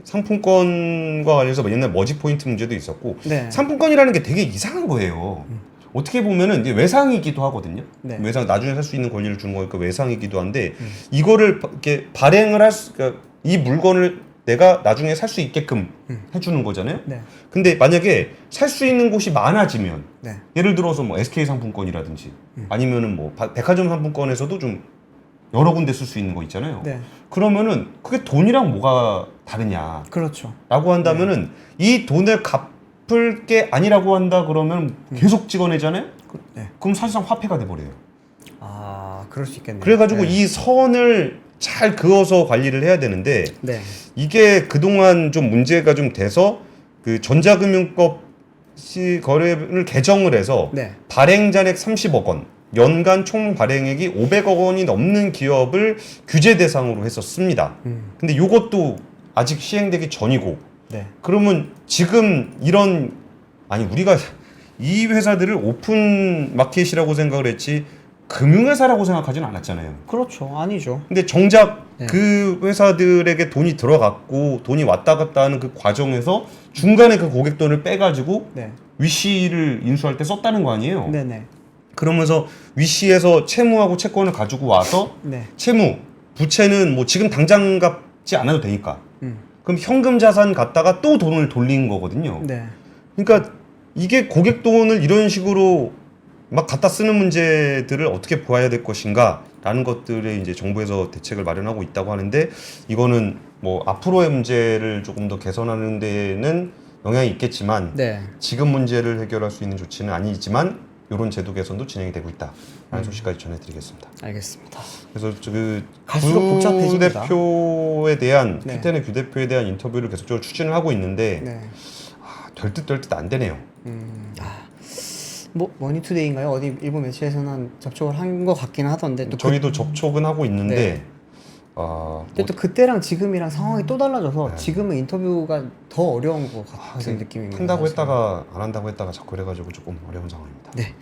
S1: 상품권과 관련해서 옛날 머지 포인트 문제도 있었고
S2: 네.
S1: 상품권이라는 게 되게 이상한 거예요. 어떻게 보면은 이제 외상이기도 하거든요.
S2: 네.
S1: 외상 나중에 살 수 있는 권리를 주는 거니까 외상이기도 한데 이거를 이렇게 발행을 그러니까 이 물건을 내가 나중에 살 수 있게끔 해주는 거잖아요.
S2: 네.
S1: 근데 만약에 살 수 있는 곳이 많아지면
S2: 네.
S1: 예를 들어서 뭐 SK 상품권이라든지 아니면은 뭐 백화점 상품권에서도 좀 여러 군데 쓸 수 있는 거 있잖아요.
S2: 네.
S1: 그러면은 그게 돈이랑 뭐가 다르냐?
S2: 그렇죠.
S1: 라고 한다면은 이 돈을 갚을 게 아니라고 한다 그러면 계속 찍어내잖아요?
S2: 네.
S1: 그럼 사실상 화폐가 돼버려요.
S2: 아, 그럴 수 있겠네요.
S1: 그래가지고
S2: 네.
S1: 이 선을 잘 그어서 관리를 해야 되는데
S2: 네.
S1: 이게 그동안 좀 문제가 좀 돼서 그 전자금융법 거래를 개정을 해서
S2: 네.
S1: 발행 잔액 30억 원, 연간 총 발행액이 500억 원이 넘는 기업을 규제 대상으로 했었습니다. 근데 이것도 아직 시행되기 전이고
S2: 네.
S1: 그러면 지금 이런 우리가 이 회사들을 오픈 마켓이라고 생각을 했지 금융회사라고 생각하진 않았잖아요.
S2: 그렇죠. 아니죠.
S1: 근데 정작
S2: 네.
S1: 그 회사들에게 돈이 들어갔고 돈이 왔다 갔다 하는 그 과정에서 중간에 그 고객 돈을 빼가지고
S2: 네.
S1: 위시를 인수할 때 썼다는 거 아니에요.
S2: 네네.
S1: 그러면서 위시에서 채무하고 채권을 가지고 와서
S2: 네.
S1: 채무, 부채는 뭐 지금 당장 갚지 않아도 되니까 그럼 현금 자산 갖다가 또 돈을 돌린 거거든요.
S2: 네.
S1: 그러니까 이게 고객 돈을 이런 식으로 막 갖다 쓰는 문제들을 어떻게 보아야 될 것인가 라는 것들에 이제 정부에서 대책을 마련하고 있다고 하는데 이거는 뭐 앞으로의 문제를 조금 더 개선하는 데는 영향이 있겠지만
S2: 네.
S1: 지금 문제를 해결할 수 있는 조치는 아니지만 이런 제도 개선도 진행이 되고 있다. 라는 소식까지 전해드리겠습니다.
S2: 알겠습니다.
S1: 그래서 그
S2: 갈수록 복잡해집니다.
S1: 대표에 대한
S2: 네.
S1: 큐텐의 규 대표에 대한 인터뷰를 계속적으로 추진을 하고 있는데
S2: 네.
S1: 될 듯 안 되네요.
S2: 뭐 머니투데이인가요? 어디 일본 매체에서는 접촉을 한 것 같기는 하던데 또
S1: 저희도 접촉은 하고 있는데
S2: 네.
S1: 뭐
S2: 근데 또 그때랑 지금이랑 상황이 또 달라져서
S1: 네.
S2: 지금은 인터뷰가 더 어려운 것 같은 느낌입니다.
S1: 한다고
S2: 사실.
S1: 했다가 안 한다고 했다가 자꾸 그래가지고 조금 어려운 상황입니다.
S2: 네.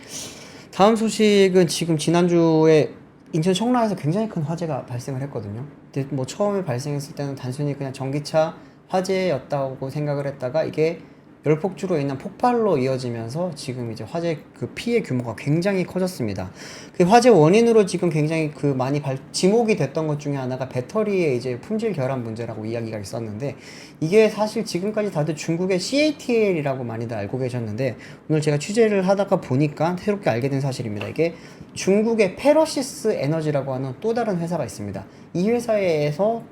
S2: 다음 소식은 지금 지난주에 인천 청라에서 굉장히 큰 화재가 발생을 했거든요. 근데 뭐 처음에 발생했을 때는 단순히 그냥 전기차 화재였다고 생각을 했다가 이게 열폭주로 인한 폭발로 이어지면서 지금 이제 화재 그 피해 규모가 굉장히 커졌습니다. 그 화재 원인으로 지금 굉장히 그 많이 지목이 됐던 것 중에 하나가 배터리의 이제 품질 결함 문제라고 이야기가 있었는데 이게 사실 지금까지 다들 중국의 CATL이라고 많이들 알고 계셨는데 오늘 제가 취재를 하다가 보니까 새롭게 알게 된 사실입니다. 이게 중국의 페러시스 에너지라고 하는 또 다른 회사가 있습니다. 이 회사에서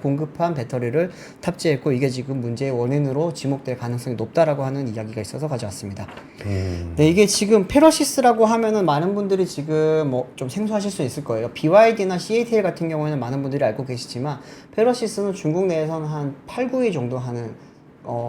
S2: 공급한 배터리를 탑재했고 이게 지금 문제의 원인으로 지목될 가능성이 높다라고 하는 이야기가 있어서 가져왔습니다. 네, 이게 지금 페러시스라고 하면은 많은 분들이 지금 뭐 좀 생소하실 수 있을 거예요. BYD나 CATL 같은 경우에는 많은 분들이 알고 계시지만 페러시스는 중국 내에서는 한 8, 9위 정도 하는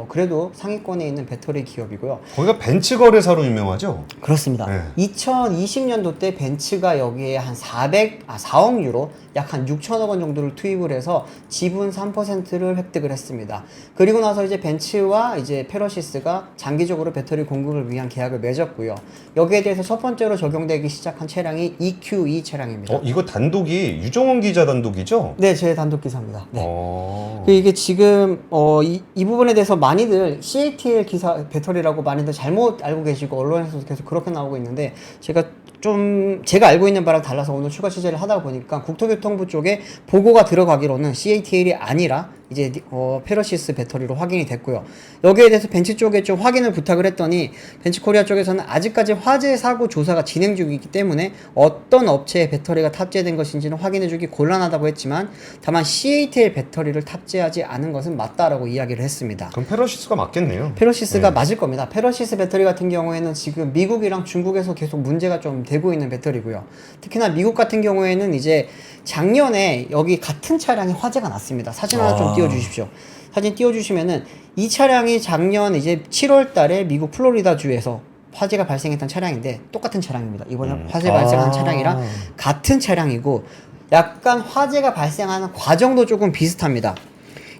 S2: 그래도 상위권에 있는 배터리 기업이고요.
S1: 거기가 벤츠 거래사로 유명하죠?
S2: 그렇습니다.
S1: 네.
S2: 2020년도 때 벤츠가 여기에 한 4억 유로, 약 한 6천억 원 정도를 투입을 해서 지분 3%를 획득을 했습니다. 그리고 나서 이제 벤츠와 이제 페러시스가 장기적으로 배터리 공급을 위한 계약을 맺었고요. 여기에 대해서 첫 번째로 적용되기 시작한 차량이 EQE 차량입니다.
S1: 이거 단독이 유정원 기자 단독이죠?
S2: 네, 제 단독 기사입니다. 네. 이게 지금 이 부분에 대해서 많이들 CATL 기사 배터리라고 많이들 잘못 알고 계시고 언론에서 계속 그렇게 나오고 있는데 제가 알고 있는 바랑 달라서 오늘 추가 취재를 하다 보니까 국토교통부 쪽에 보고가 들어가기로는 CATL이 아니라 이제 페러시스 배터리로 확인이 됐고요. 여기에 대해서 벤츠 쪽에 좀 확인을 부탁을 했더니 벤츠 코리아 쪽에서는 아직까지 화재 사고 조사가 진행 중이기 때문에 어떤 업체의 배터리가 탑재된 것인지는 확인해주기 곤란하다고 했지만 다만 CATL 배터리를 탑재하지 않은 것은 맞다라고 이야기를 했습니다.
S1: 그럼 페러시스가 맞겠네요.
S2: 페러시스가 맞을 겁니다. 페러시스 배터리 같은 경우에는 지금 미국이랑 중국에서 계속 문제가 좀 되고 있는 배터리고요. 특히나 미국 같은 경우에는 이제 작년에 여기 같은 차량에 화재가 났습니다. 사진 하나 좀 띄워주십시오. 사진 띄워주시면은 이 차량이 작년 이제 7월 달에 미국 플로리다 주에서 화재가 발생했던 차량인데 똑같은 차량입니다. 이번에 화재 발생한 차량이랑 같은 차량이고 약간 화재가 발생하는 과정도 조금 비슷합니다.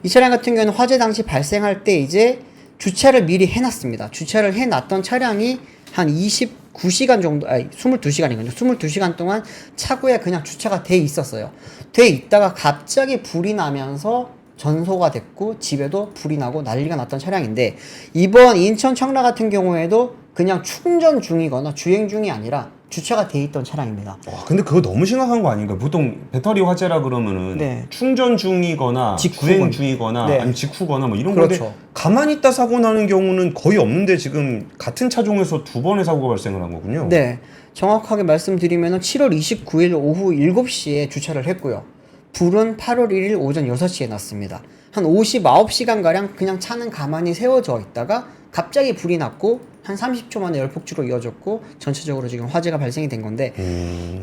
S2: 이 차량 같은 경우는 화재 당시 발생할 때 이제 주차를 미리 해놨습니다. 주차를 해놨던 차량이 한 29시간 정도, 22시간이군요. 22시간 동안 차고에 그냥 주차가 돼 있었어요. 돼 있다가 갑자기 불이 나면서 전소가 됐고 집에도 불이 나고 난리가 났던 차량인데 이번 인천 청라 같은 경우에도 그냥 충전 중이거나 주행 중이 아니라 주차가 돼 있던 차량입니다.
S1: 와, 근데 그거 너무 심각한 거 아닌가요? 보통 배터리 화재라 그러면은
S2: 네.
S1: 충전 중이거나 주행 중이거나
S2: 네.
S1: 아니 직후거나 뭐 이런
S2: 그렇죠.
S1: 건데 가만히 있다 사고 나는 경우는 거의 없는데 지금 같은 차종에서 두 번의 사고가 발생을 한 거군요.
S2: 네. 정확하게 말씀드리면 7월 29일 오후 7시에 주차를 했고요. 불은 8월 1일 오전 6시에 났습니다. 한 59시간가량 그냥 차는 가만히 세워져 있다가 갑자기 불이 났고 한 30초 만에 열폭주로 이어졌고 전체적으로 지금 화재가 발생이 된 건데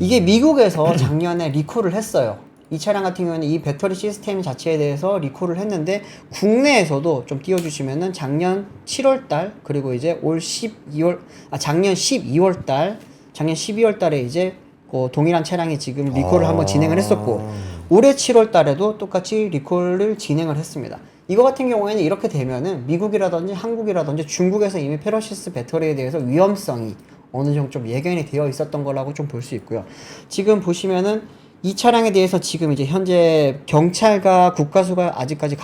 S2: 이게 미국에서 작년에 리콜을 했어요. 이 차량 같은 경우는 이 배터리 시스템 자체에 대해서 리콜을 했는데 국내에서도 좀 띄워주시면은 작년 7월달 그리고 이제 작년 12월 달에 이제 동일한 차량이 지금 리콜을 한번 진행을 했었고 올해 7월 달에도 똑같이 리콜을 진행을 했습니다. 이거 같은 경우에는 이렇게 되면은 미국이라든지 한국이라든지 중국에서 이미 페러시스 배터리에 대해서 위험성이 어느 정도 좀 예견이 되어 있었던 거라고 좀 볼 수 있고요. 지금 보시면은 이 차량에 대해서 지금 이제 현재 경찰과 국가수가 아직까지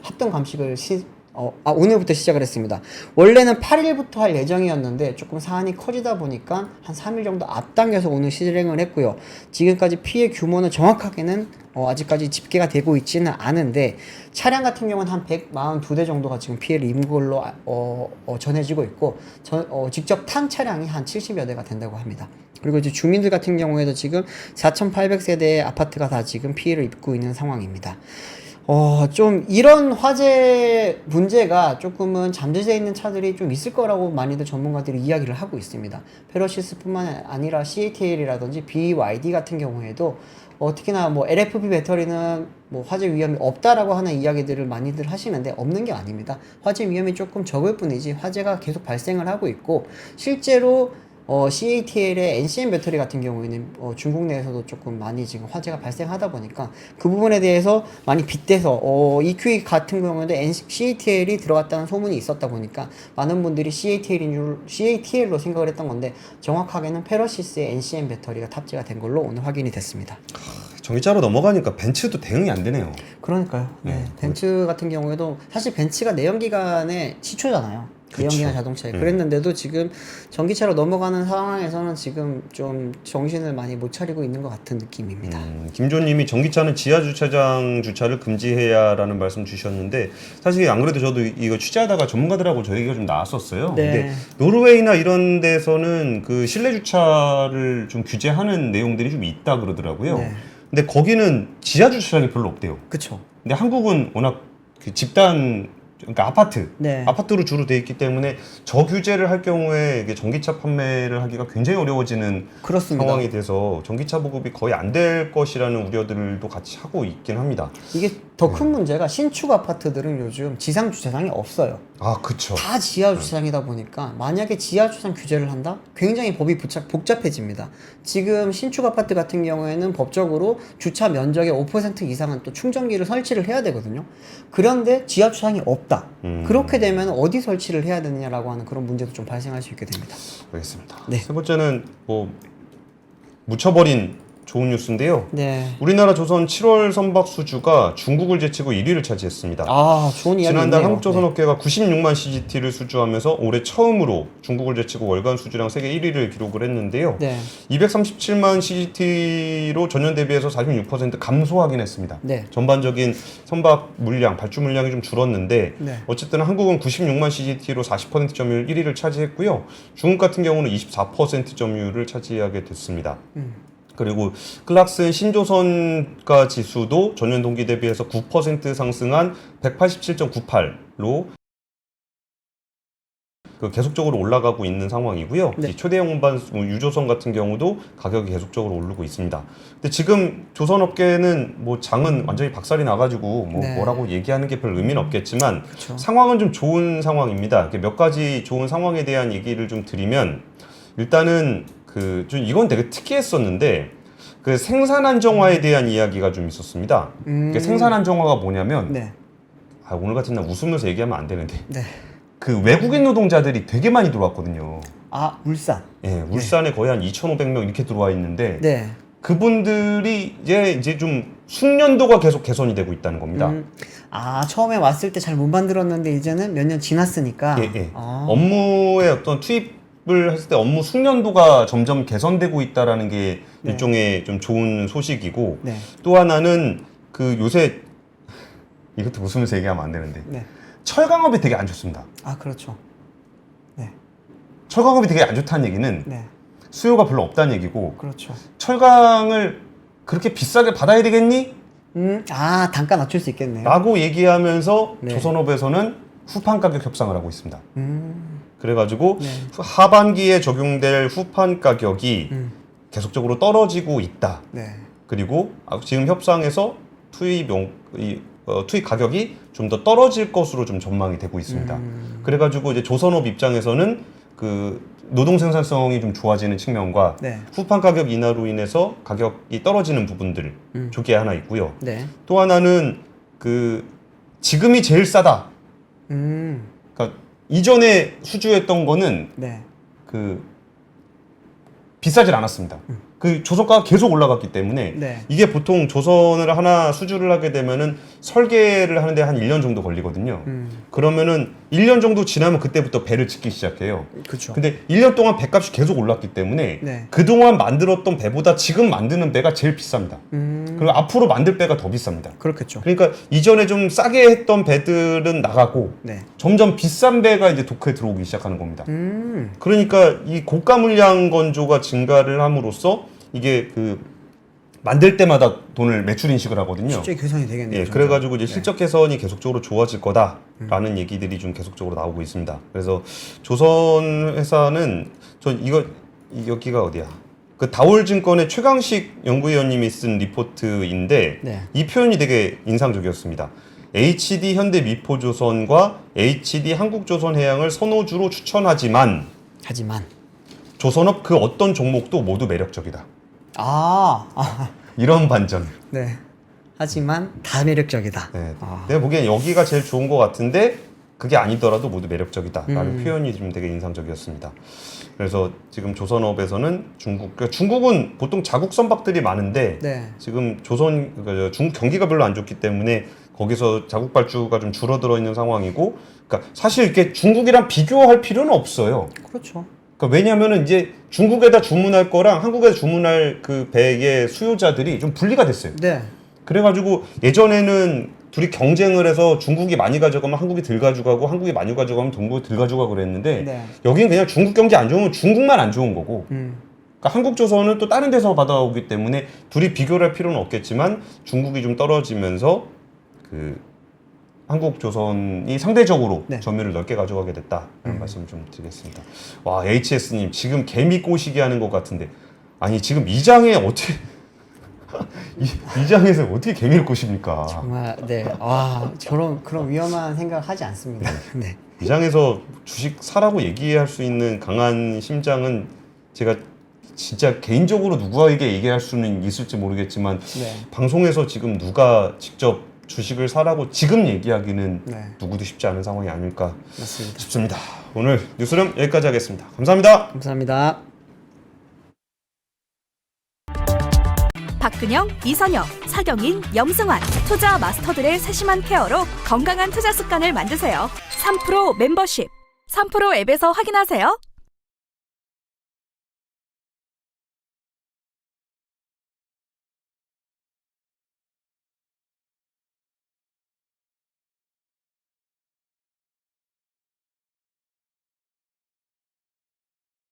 S2: 합동 감식을 오늘부터 시작을 했습니다. 원래는 8일부터 할 예정이었는데 조금 사안이 커지다 보니까 한 3일 정도 앞당겨서 오늘 실행을 했고요. 지금까지 피해 규모는 정확하게는 아직까지 집계가 되고 있지는 않은데 차량 같은 경우는 한 142대 정도가 지금 피해를 입은 걸로 전해지고 있고 직접 탄 차량이 한 70여 대가 된다고 합니다. 그리고 이제 주민들 같은 경우에도 지금 4,800세대의 아파트가 다 지금 피해를 입고 있는 상황입니다. 좀 이런 화재 문제가 조금은 잠재돼 있는 차들이 좀 있을 거라고 많이들 전문가들이 이야기를 하고 있습니다. 페러시스뿐만 아니라 CATL이라든지 BYD 같은 경우에도 특히나 뭐 LFP 배터리는 뭐 화재 위험이 없다라고 하는 이야기들을 많이들 하시는데 없는 게 아닙니다. 화재 위험이 조금 적을 뿐이지 화재가 계속 발생을 하고 있고 실제로 CATL의 NCM 배터리 같은 경우에는 중국 내에서도 조금 많이 지금 화재가 발생하다 보니까 그 부분에 대해서 많이 빗대서 EQ 같은 경우에도 CATL이 들어갔다는 소문이 있었다 보니까 많은 분들이 CATL로 생각을 했던 건데 정확하게는 페러시스의 NCM 배터리가 탑재가 된 걸로 오늘 확인이 됐습니다.
S1: 전기차로 넘어가니까 벤츠도 대응이 안 되네요.
S2: 그러니까요. 네. 벤츠 같은 경우에도 사실 벤츠가 내연기관의 시초잖아요. 내연기관 자동차에 그랬는데도 지금 전기차로 넘어가는 상황에서는 지금 좀 정신을 많이 못 차리고 있는 것 같은 느낌입니다.
S1: 김조님이 전기차는 지하 주차장 주차를 금지해야라는 말씀 주셨는데 사실 안 그래도 저도 이거 취재하다가 전문가들하고 저 얘기가 좀 나왔었어요.
S2: 네.
S1: 근데 노르웨이나 이런 데서는 그 실내 주차를 좀 규제하는 내용들이 좀 있다 그러더라고요.
S2: 네.
S1: 근데 거기는 지하 주차장이 별로 없대요.
S2: 그쵸.
S1: 근데 한국은 워낙 그 집단 그러니까 아파트,
S2: 네.
S1: 아파트로 주로 돼 있기 때문에 저규제를 할 경우에 이게 전기차 판매를 하기가 굉장히 어려워지는
S2: 그렇습니다.
S1: 상황이 돼서 전기차 보급이 거의 안 될 것이라는 우려들도 같이 하고 있긴 합니다.
S2: 이게 더 큰 문제가 신축 아파트들은 요즘 지상 주차장이 없어요.
S1: 아, 그쵸.
S2: 다 지하 주차장이다 보니까 만약에 지하 주차장 규제를 한다? 굉장히 법이 복잡해집니다. 지금 신축 아파트 같은 경우에는 법적으로 주차 면적의 5% 이상은 또 충전기를 설치를 해야 되거든요. 그런데 지하 주차장이 없다. 그렇게 되면 어디 설치를 해야 되느냐라고 하는 그런 문제도 좀 발생할 수 있게 됩니다.
S1: 알겠습니다.
S2: 네.
S1: 세 번째는 뭐 묻혀버린 좋은 뉴스인데요.
S2: 네.
S1: 우리나라 조선 7월 선박 수주가 중국을 제치고 1위를 차지했습니다.
S2: 좋은 이야기
S1: 지난달
S2: 있네요.
S1: 한국조선업계가 96만 CGT를 수주하면서 올해 처음으로 중국을 제치고 월간 수주량 세계 1위를 기록을 했는데요.
S2: 네.
S1: 237만 CGT로 전년 대비해서 46% 감소하긴 했습니다.
S2: 네.
S1: 전반적인 선박 물량, 발주 물량이 좀 줄었는데
S2: 네.
S1: 어쨌든 한국은 96만 CGT로 40% 점유율 1위를 차지했고요. 중국 같은 경우는 24% 점유율을 차지하게 됐습니다. 그리고 클락슨 신조선가 지수도 전년 동기 대비해서 9% 상승한 187.98로 계속적으로 올라가고 있는 상황이고요.
S2: 네.
S1: 이 초대형 운반 유조선 같은 경우도 가격이 계속적으로 오르고 있습니다. 근데 지금 조선업계는 뭐 장은 완전히 박살이 나가지고
S2: 네.
S1: 뭐라고 얘기하는 게 별 의미는 없겠지만
S2: 그쵸.
S1: 상황은 좀 좋은 상황입니다. 몇 가지 좋은 상황에 대한 얘기를 좀 드리면 일단은 좀 이건 되게 특이했었는데 그 생산 안정화에 대한 이야기가 좀 있었습니다. 생산 안정화가 뭐냐면
S2: 네.
S1: 오늘 같은 날 웃으면서 얘기하면 안 되는데
S2: 네.
S1: 그 외국인 노동자들이 되게 많이 들어왔거든요.
S2: 울산.
S1: 예, 울산에 거의 한 2,500명 이렇게 들어와 있는데
S2: 네.
S1: 그분들이 이제 좀 숙련도가 계속 개선이 되고 있다는 겁니다.
S2: 처음에 왔을 때 잘 못 만들었는데 이제는 몇 년 지났으니까.
S1: 예. 업무의 어떤 투입을 했을 때 업무 숙련도가 점점 개선되고 있다라는 게
S2: 네.
S1: 일종의 좀 좋은 소식이고
S2: 네.
S1: 또 하나는 요새 이것도 웃으면서 얘기하면 안 되는데
S2: 네.
S1: 철강업이 되게 안 좋습니다.
S2: 그렇죠. 네.
S1: 철강업이 되게 안 좋다는 얘기는
S2: 네.
S1: 수요가 별로 없다는 얘기고
S2: 그렇죠.
S1: 철강을 그렇게 비싸게 받아야 되겠니?
S2: 단가 낮출 수 있겠네요.
S1: 라고 얘기하면서
S2: 네.
S1: 조선업에서는 후판 가격 협상을 하고 있습니다. 그래가지고
S2: 네.
S1: 하반기에 적용될 후판 가격이 계속적으로 떨어지고 있다.
S2: 네.
S1: 그리고 지금 협상에서 투입 가격이 좀 더 떨어질 것으로 좀 전망이 되고 있습니다. 그래가지고 이제 조선업 입장에서는 노동 생산성이 좀 좋아지는 측면과
S2: 네.
S1: 후판 가격 인하로 인해서 가격이 떨어지는 부분들 저게 하나 있고요.
S2: 네.
S1: 또 하나는 지금이 제일 싸다. 그러니까 이전에 수주했던 거는
S2: 네.
S1: 비싸질 않았습니다. 조선가가 계속 올라갔기 때문에
S2: 네.
S1: 이게 보통 조선을 하나 수주를 하게 되면은 설계를 하는데 한 1년 정도 걸리거든요. 그러면은 1년 정도 지나면 그때부터 배를 짓기 시작해요.
S2: 그렇죠.
S1: 근데 1년 동안 배값이 계속 올랐기 때문에
S2: 네.
S1: 그동안 만들었던 배보다 지금 만드는 배가 제일 비쌉니다. 그리고 앞으로 만들 배가 더 비쌉니다.
S2: 그렇겠죠.
S1: 그러니까 이전에 좀 싸게 했던 배들은 나가고
S2: 네.
S1: 점점 비싼 배가 이제 도크에 들어오기 시작하는 겁니다. 그러니까 이 고가 물량 건조가 증가를 함으로써 이게 만들 때마다 돈을 매출 인식을 하거든요.
S2: 실제 개선이 되겠네요.
S1: 예,
S2: 점점.
S1: 그래가지고 이제
S2: 네.
S1: 실적 개선이 계속적으로 좋아질 거다라는 얘기들이 좀 계속적으로 나오고 있습니다. 그래서 조선 회사는 여기가 어디야? 그 다올증권의 최강식 연구위원님이 쓴 리포트인데
S2: 네.
S1: 이 표현이 되게 인상적이었습니다. HD 현대미포조선과 HD 한국조선해양을 선호주로 추천하지만
S2: 하지만
S1: 조선업 그 어떤 종목도 모두 매력적이다.
S2: 아,
S1: 이런 반전.
S2: 네. 하지만 다 매력적이다.
S1: 네.
S2: 아.
S1: 내가 보기엔 여기가 제일 좋은 것 같은데 그게 아니더라도 모두 매력적이다라는 표현이 좀 되게 인상적이었습니다. 그래서 지금 조선업에서는 중국은 보통 자국 선박들이 많은데
S2: 네.
S1: 지금 중국 경기가 별로 안 좋기 때문에 거기서 자국 발주가 좀 줄어들어 있는 상황이고, 그러니까 사실 이렇게 중국이랑 비교할 필요는 없어요.
S2: 그렇죠.
S1: 그러니까 왜냐하면은 이제 중국에다 주문할 거랑 한국에다 주문할 그 배의 수요자들이 좀 분리가 됐어요.
S2: 네.
S1: 그래가지고 예전에는 둘이 경쟁을 해서 중국이 많이 가져가면 한국이 덜 가져가고 한국이 많이 가져가면 중국이 덜 가져가고 그랬는데
S2: 네.
S1: 여기는 그냥 중국 경기 안 좋으면 중국만 안 좋은 거고 그러니까 한국조선은 또 다른 데서 받아오기 때문에 둘이 비교를 할 필요는 없겠지만 중국이 좀 떨어지면서 그 한국조선이 상대적으로
S2: 네.
S1: 점유율을 넓게 가져가게 됐다라는 말씀을 좀 드리겠습니다. 와, HS님 지금 개미 꼬시기 하는 것 같은데 아니 지금 이 장에 어떻게 이 장에서 어떻게 개미를 꼬십니까?
S2: 정말 네. 아, 그런 위험한 생각을 하지 않습니다. 네.
S1: 이 장에서 주식 사라고 얘기할 수 있는 강한 심장은 제가 진짜 개인적으로 누구에게 얘기할 수는 있을지 모르겠지만
S2: 네.
S1: 방송에서 지금 누가 직접 주식을 사라고 지금 얘기하기는
S2: 네.
S1: 누구도 쉽지 않은 상황이 아닐까
S2: 맞습니다.
S1: 싶습니다. 오늘 뉴스룸 여기까지 하겠습니다. 감사합니다.
S2: 감사합니다.
S3: 박근영, 이선영, 사경인, 염승환 투자 마스터들의 세심한 케어로 건강한 투자 습관을 만드세요. 3프로 멤버십 3프로 앱에서 확인하세요.